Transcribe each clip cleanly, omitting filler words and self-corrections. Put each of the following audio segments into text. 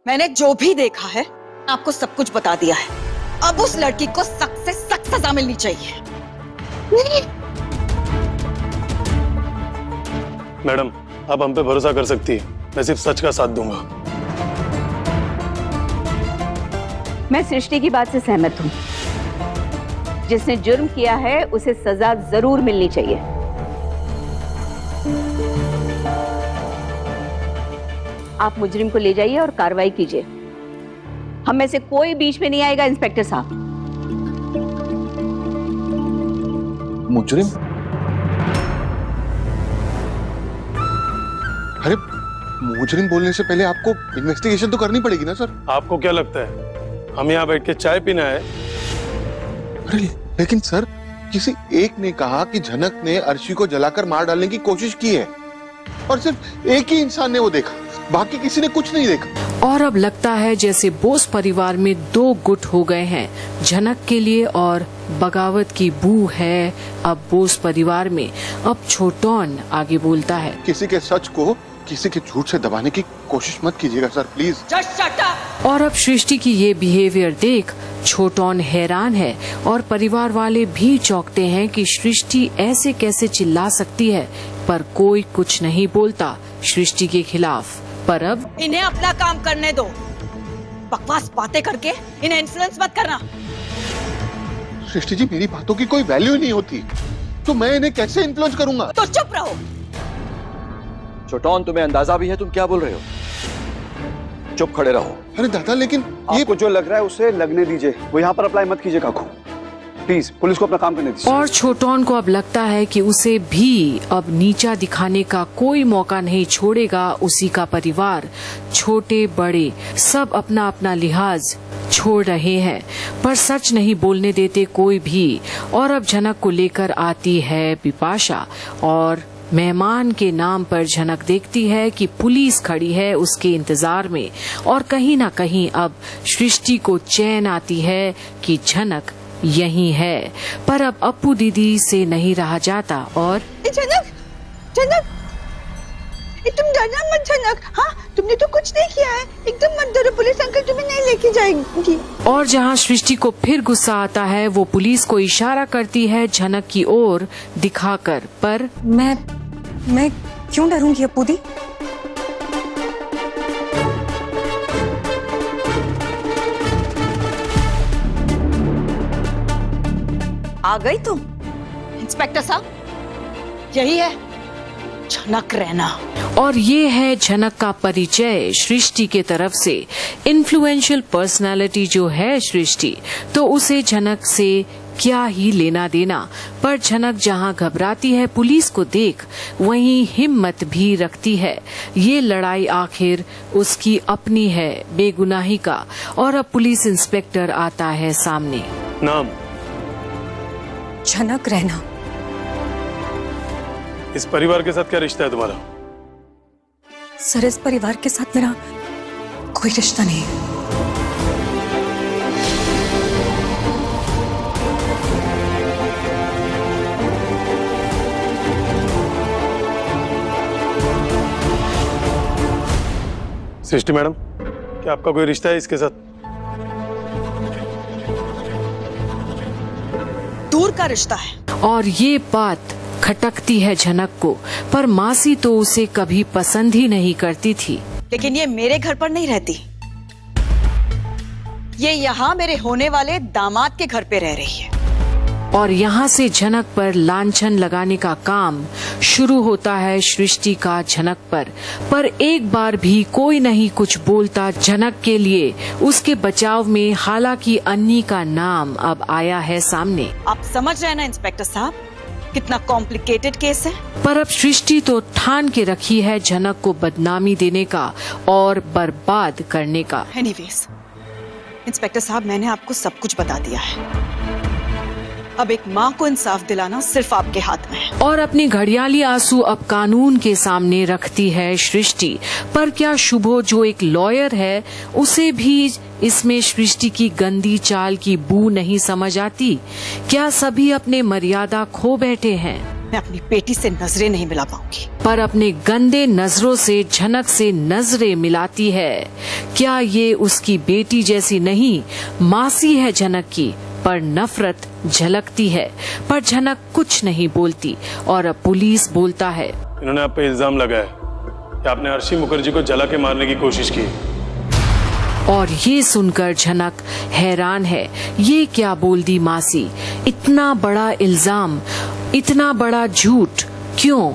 मैंने जो भी देखा है आपको सब कुछ बता दिया है। अब उस लड़की को सख्त से सख्त सजा मिलनी चाहिए। मैडम, आप हम पे भरोसा कर सकती है, मैं सिर्फ सच का साथ दूंगा। मैं सृष्टि की बात से सहमत हूँ। जिसने जुर्म किया है उसे सजा जरूर मिलनी चाहिए। आप मुजरिम को ले जाइए और कार्रवाई कीजिए। हम में से कोई बीच में नहीं आएगा इंस्पेक्टर साहब। मुजरिम? अरे मुजरिम बोलने से पहले आपको इन्वेस्टिगेशन तो करनी पड़ेगी ना सर। आपको क्या लगता है हम यहाँ बैठ के चाय पीना है? अरे लेकिन सर, किसी एक ने कहा कि झनक ने अर्शी को जलाकर मार डालने की कोशिश की है और सिर्फ एक ही इंसान ने वो देखा, बाकी किसी ने कुछ नहीं देखा। और अब लगता है जैसे बोस परिवार में दो गुट हो गए हैं, झनक के लिए और बगावत की बू है अब बोस परिवार में। अब छोटौन आगे बोलता है, किसी के सच को किसी के झूठ से दबाने की कोशिश मत कीजिएगा सर, प्लीज। और अब सृष्टि की ये बिहेवियर देख छोटौन हैरान है और परिवार वाले भी चौंकते हैं कि सृष्टि ऐसे कैसे चिल्ला सकती है, पर कोई कुछ नहीं बोलता सृष्टि के खिलाफ। पर अब इन्हें अपना काम करने दो, बकवास बातें करके इन्हें इन्फ्लुएंस मत करना। सृष्टि जी, मेरी बातों की कोई वैल्यू नहीं होती तो मैं इन्हें कैसे इन्फ्लुएंस करूंगा? तो चुप रहो। छोटौन, तुम्हें अंदाजा भी है तुम क्या बोल रहे हो? चुप खड़े रहो। अरे दादा, लेकिन आपको जो लग रहा है उसे लगने दीजिए, वो यहाँ पर अप्लाई मत कीजिए काकू, प्लीज पुलिस को अपना काम करने दीजिए। और छोटौन को अब लगता है कि उसे भी अब नीचा दिखाने का कोई मौका नहीं छोड़ेगा उसी का परिवार। छोटे बड़े सब अपना अपना लिहाज छोड़ रहे हैं, पर सच नहीं बोलने देते कोई भी। और अब झनक को लेकर आती है बिपाशा और मेहमान के नाम पर झनक देखती है कि पुलिस खड़ी है उसके इंतजार में। और कहीं ना कहीं अब सृष्टि को चैन आती है कि झनक यही है। पर अब अप्पू दीदी से नहीं रहा जाता और झनक, झनक, तुम डरना मत झनक। हाँ, तुमने तो कुछ नहीं किया है, एकदम मत डरो, पुलिस अंकल तुम्हें नहीं लेके जाएंगी। और जहाँ सृष्टि को फिर गुस्सा आता है वो पुलिस को इशारा करती है झनक की ओर दिखाकर। पर मैं क्यों डरूंगी अप्पू दी? आ गई तुम इंस्पेक्टर साहब, यही है झनक रहना। और ये है झनक का परिचय सृष्टि के तरफ से। इन्फ्लुएंशियल पर्सनालिटी जो है सृष्टि, तो उसे झनक से क्या ही लेना देना। पर झनक जहाँ घबराती है पुलिस को देख, वहीं हिम्मत भी रखती है। ये लड़ाई आखिर उसकी अपनी है बेगुनाही का। और अब पुलिस इंस्पेक्टर आता है सामने। नाम? झनक रहना। इस परिवार के साथ क्या रिश्ता है तुम्हारा? सर, इस परिवार के साथ मेरा कोई रिश्ता नहीं है। सृष्टि मैडम, क्या आपका कोई रिश्ता है इसके साथ? दूर का रिश्ता है। और ये बात खटकती है झनक को, पर मासी तो उसे कभी पसंद ही नहीं करती थी। लेकिन ये मेरे घर पर नहीं रहती, ये यहाँ मेरे होने वाले दामाद के घर पे रह रही है। और यहाँ से झनक पर लांछन लगाने का काम शुरू होता है सृष्टि का झनक पर एक बार भी कोई नहीं कुछ बोलता झनक के लिए उसके बचाव में। हालांकि अन्नी का नाम अब आया है सामने। आप समझ रहे हैं ना इंस्पेक्टर साहब, कितना कॉम्प्लिकेटेड केस है। पर अब सृष्टि तो ठान के रखी है झनक को बदनामी देने का और बर्बाद करने का। एनीवेज इंस्पेक्टर साहब, मैंने आपको सब कुछ बता दिया है। अब एक माँ को इंसाफ दिलाना सिर्फ आपके हाथ में है। और अपनी घड़ियाली आंसू अब कानून के सामने रखती है सृष्टि। पर क्या शुभो जो एक लॉयर है उसे भी इसमें सृष्टि की गंदी चाल की बू नहीं समझ आती? क्या सभी अपने मर्यादा खो बैठे हैं? मैं अपनी बेटी से नजरें नहीं मिला पाऊंगी। पर अपने गंदे नजरों से झनक से नजरें मिलाती है। क्या ये उसकी बेटी जैसी नहीं, मासी है झनक की, पर नफरत झलकती है। पर झनक कुछ नहीं बोलती और अब पुलिस बोलता है, इन्होंने आप पे इल्जाम लगाया कि आपने अर्शी मुखर्जी को जला के मारने की कोशिश की। और ये सुनकर झनक हैरान है। ये क्या बोल दी मासी, इतना बड़ा इल्जाम, इतना बड़ा झूठ, क्यों?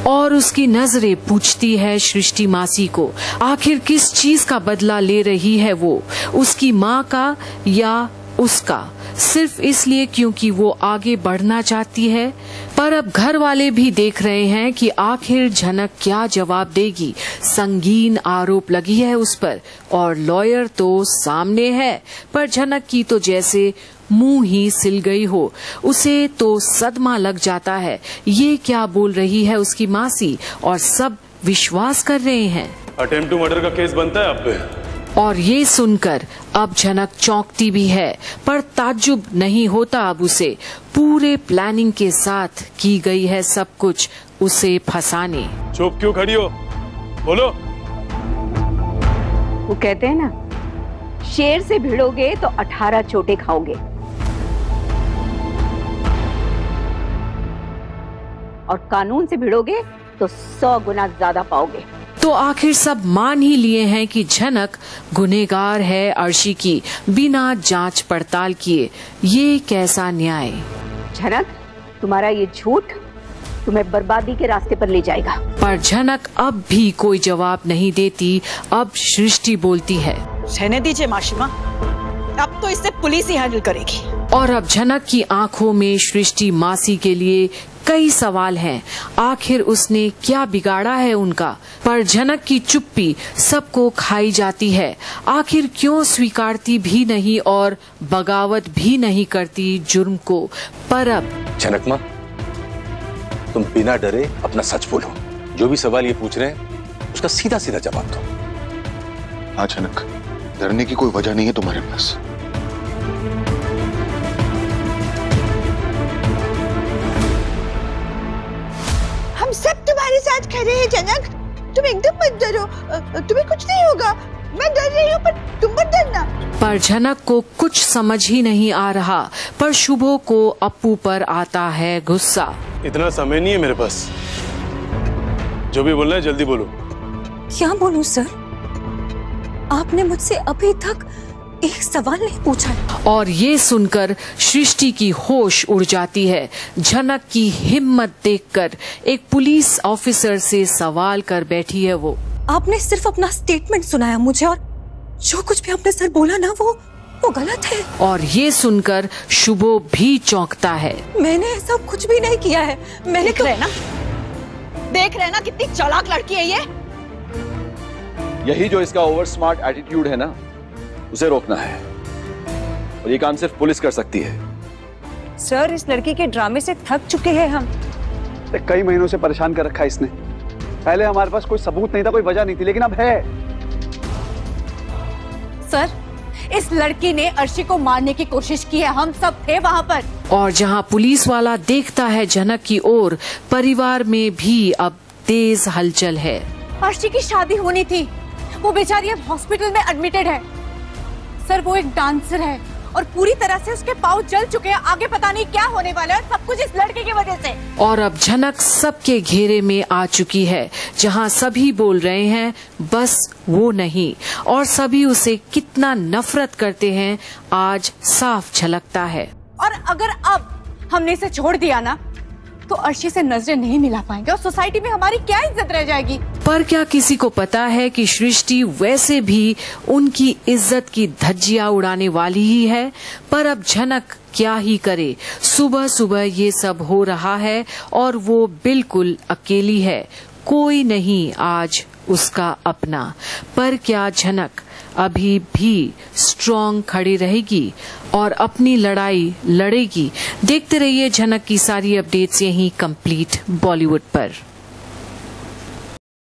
और उसकी नजरें पूछती है सृष्टि मासी को, आखिर किस चीज का बदला ले रही है वो, उसकी माँ का या उसका? सिर्फ इसलिए क्योंकि वो आगे बढ़ना चाहती है। पर अब घर वाले भी देख रहे हैं कि आखिर झनक क्या जवाब देगी। संगीन आरोप लगी है उस पर और लॉयर तो सामने है, पर झनक की तो जैसे मुंह ही सिल गई हो। उसे तो सदमा लग जाता है, ये क्या बोल रही है उसकी मासी, और सब विश्वास कर रहे हैं। अटेम्प्ट टू मर्डर का केस बनता है आप पे। और ये सुनकर अब झनक चौंकती भी है, पर ताज्जुब नहीं होता अब उसे। पूरे प्लानिंग के साथ की गई है सब कुछ उसे फंसाने। चुप क्यों खड़ी हो, बोलो। वो कहते हैं ना, शेर से भिड़ोगे तो 18 चोटें खाओगे, और कानून से भिड़ोगे तो 100 गुना ज्यादा पाओगे। तो आखिर सब मान ही लिए हैं कि झनक गुनहगार है अर्शी की, बिना जांच पड़ताल किए। ये कैसा न्याय? झनक, तुम्हारा ये झूठ तुम्हें बर्बादी के रास्ते पर ले जाएगा। पर झनक अब भी कोई जवाब नहीं देती। अब सृष्टि बोलती है, रहने दीजिए माशिमा, अब तो इसे पुलिस ही हैंडल करेगी। और अब झनक की आंखों में सृष्टि मासी के लिए कई सवाल हैं। आखिर उसने क्या बिगाड़ा है उनका? पर झनक की चुप्पी सबको खाई जाती है। आखिर क्यों स्वीकारती भी नहीं और बगावत भी नहीं करती जुर्म को? पर अब झनक माँ, तुम बिना डरे अपना सच बोलो। जो भी सवाल ये पूछ रहे हैं उसका सीधा सीधा जवाब दो। हाँ झनक, डरने की कोई वजह नहीं है तुम्हारे पास। हम सब तुम्हारे साथ खड़े हैं झनक, तुम एकदम मत डरो, तुम्हें कुछ नहीं होगा। मैं डर रही हूँ पर तुम मत डरना। पर झनक को कुछ समझ ही नहीं आ रहा। पर शुभो को अप्पू पर आता है गुस्सा। इतना समय नहीं है मेरे पास, जो भी बोलना है जल्दी बोलो। क्या बोलूं सर? आपने मुझसे अभी तक एक सवाल नहीं पूछा। और ये सुनकर सृष्टि की होश उड़ जाती है। झनक की हिम्मत देखकर एक पुलिस ऑफिसर से सवाल कर बैठी है वो। आपने सिर्फ अपना स्टेटमेंट सुनाया मुझे, और जो कुछ भी आपने सर बोला ना वो गलत है। और ये सुनकर शुभो भी चौंकता है। मैंने ऐसा कुछ भी नहीं किया है। मैंने देख रहे ना कितनी चालाक लड़की है ये। यही जो इसका ओवर स्मार्ट एटीट्यूड है ना, उसे रोकना है, और ये काम सिर्फ पुलिस कर सकती है। सर, इस लड़की के ड्रामे से थक चुके हैं हम। कई महीनों से परेशान कर रखा है इसने। पहले हमारे पास कोई सबूत नहीं था, कोई वजह नहीं थी, लेकिन अब है। सर, इस लड़की ने अर्शी को मारने की कोशिश की है, हम सब थे वहाँ पर। और जहाँ पुलिस वाला देखता है झनक की ओर, परिवार में भी अब तेज हलचल है। अर्शी की शादी होनी थी, वो बेचारी अब हॉस्पिटल में एडमिटेड है। सर, वो एक डांसर है और पूरी तरह से उसके पाँव जल चुके हैं। आगे पता नहीं क्या होने वाला है, सब कुछ इस लड़के की वजह से। और अब झनक सबके घेरे में आ चुकी है, जहां सभी बोल रहे हैं बस वो नहीं, और सभी उसे कितना नफरत करते हैं आज साफ झलकता है। और अगर अब हमने इसे छोड़ दिया ना, तो अर्शी से नजरें नहीं मिला पाएंगे और सोसाइटी में हमारी क्या इज्जत रह जाएगी। पर क्या किसी को पता है कि सृष्टि वैसे भी उनकी इज्जत की धज्जियां उड़ाने वाली ही है। पर अब झनक क्या ही करे, सुबह सुबह ये सब हो रहा है और वो बिल्कुल अकेली है, कोई नहीं आज उसका अपना। पर क्या झनक अभी भी स्ट्रॉन्ग खड़ी रहेगी और अपनी लड़ाई लड़ेगी? देखते रहिए झनक की सारी अपडेट्स यहीं कंप्लीट बॉलीवुड पर।